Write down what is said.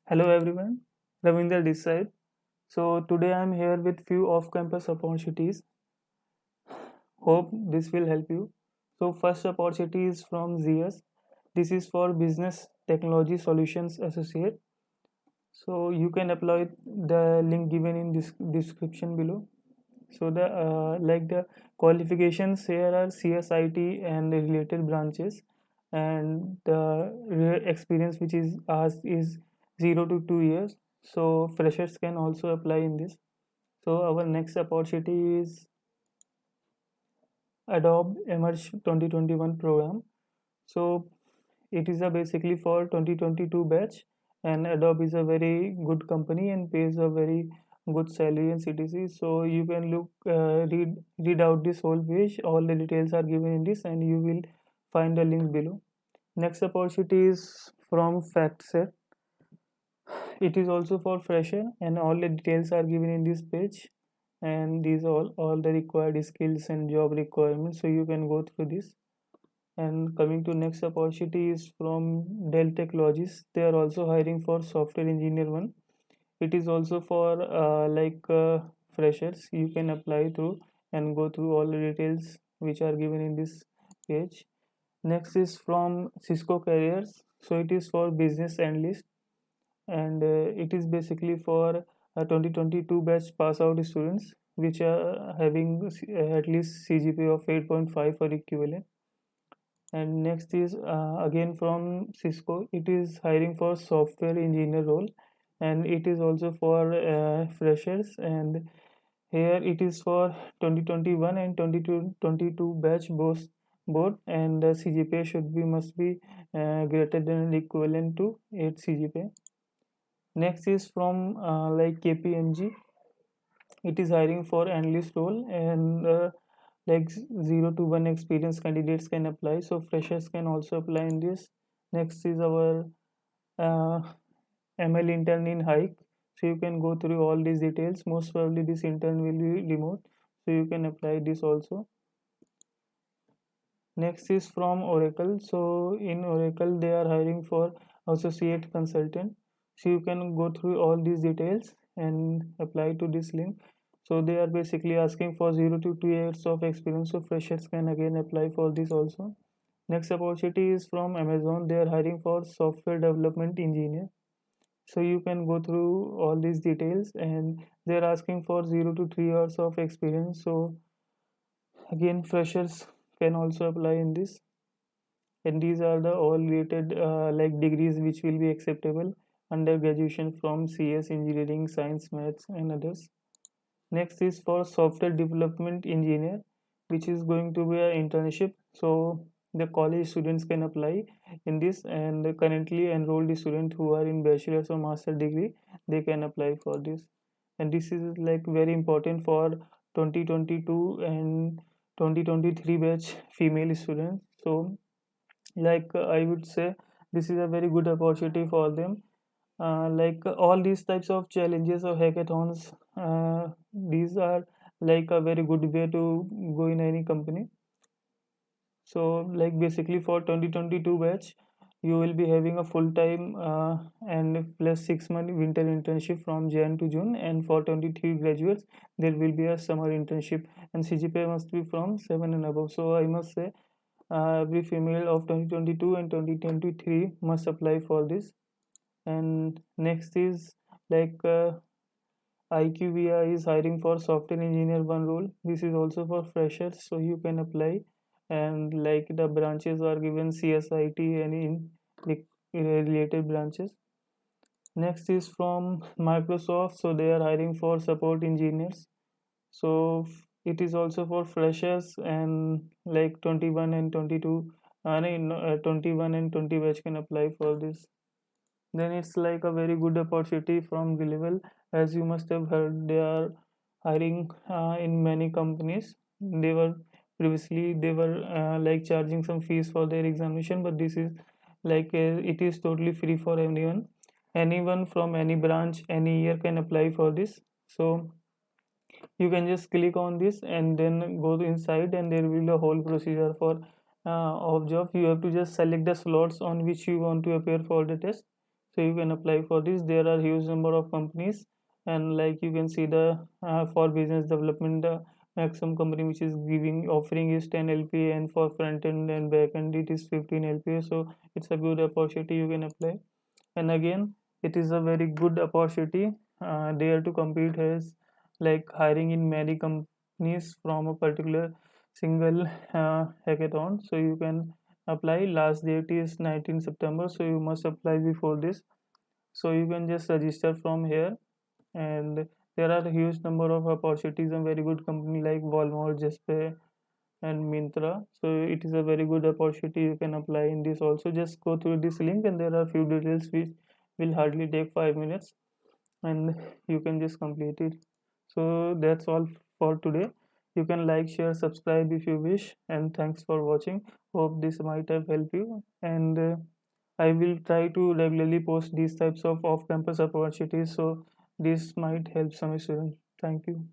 Hello everyone, Ravinder this side. So today I am here with few off-campus opportunities. Hope this will help you. So first opportunity is from ZS. This is for Business Technology Solutions Associate. So you can apply the link given in this description below. So the qualifications here are CSIT and the related branches, and the experience which is asked is 0 to 2 years. So freshers can also apply in this. So our next opportunity is Adobe Emerge 2021 program. So it is a basically for 2022 batch, and Adobe is a very good company and pays a very good salary and CTC. So you can read out this whole page. All the details are given in this, and you will find the link below. Next opportunity is from FactSet. It is also for fresher, and all the details are given in this page. And these all the required skills and job requirements. So you can go through this. And coming to next opportunity is from Dell Technologies. They are also hiring for software engineer one. It is also for freshers. You can apply through and go through all the details which are given in this page. Next is from Cisco Careers. So it is for business analyst, and it is basically for 2022 batch pass out students which are having at least CGPA of 8.5 or equivalent. And next is again from Cisco. It is hiring for software engineer role, and it is also for freshers. And here it is for 2021 and 2022 batch both, and the CGPA should be must be greater than or equivalent to 8 CGPA. Next is from KPMG. It is hiring for analyst role, and 0 to 1 experience candidates can apply, so freshers can also apply in this. Next is our uh, ML intern in Hike. So you can go through all these details. Most probably this intern will be remote, so you can apply this also. Next is from Oracle. So in Oracle they are hiring for associate consultant. So you can go through all these details and apply to this link. So they are basically asking for 0 to 2 years of experience. So freshers can again apply for this also. Next opportunity is from Amazon. They are hiring for software development engineer. So you can go through all these details, and they're asking for 0 to 3 years of experience. So again freshers can also apply in this, and these are the all related degrees which will be acceptable under graduation from CS engineering, science, maths and others. Next is for software development engineer, which is going to be an internship. So the college students can apply in this, and the currently enrolled students who are in bachelor's or master degree, they can apply for this. And this is like very important for 2022 and 2023 batch female students. So I would say this is a very good opportunity for them. All these types of challenges or hackathons, these are like a very good way to go in any company. So like basically for 2022 batch, you will be having a full time and plus 6 month winter internship from Jan to June, and for 23 graduates there will be a summer internship, and CGPA must be from 7 and above. So I must say every female of 2022 and 2023 must apply for this. And next is like IQVIA is hiring for software engineer one role. This is also for freshers, so you can apply. And like the branches are given CSIT and in related branches. Next is from Microsoft, so they are hiring for support engineers. So it is also for freshers, and like 21 and 22, 21 and 20 batch can apply for this. Then it's like a very good opportunity from the level. As you must have heard, they are hiring in many companies. They were previously they were charging some fees for their examination, but this is it is totally free for anyone from any branch any year can apply for this. So you can just click on this and then go to inside, and there will be a whole procedure for of job. You have to just select the slots on which you want to appear for the test. so you can apply for this. There are huge number of companies, and like you can see the for business development, the maximum company which is giving offering is 10 LPA, and for front end and back end it is 15 LPA. So it's a good opportunity, you can apply. And again, it is a very good opportunity there to compete as like hiring in many companies from a particular single hackathon. So you can apply. Last date is 19 September, so you must apply before this. So you can just register from here, and there are a huge number of opportunities and very good company like Walmart, Jasper, and Mintra. So it is a very good opportunity, you can apply in this also. Just go through this link, and there are few details which will hardly take 5 minutes, and you can just complete it. So that's all for today. You can like, share, subscribe if you wish, and thanks for watching. Hope this might have helped you, and I will try to regularly post these types of off-campus opportunities, so this might help some students. Thank you.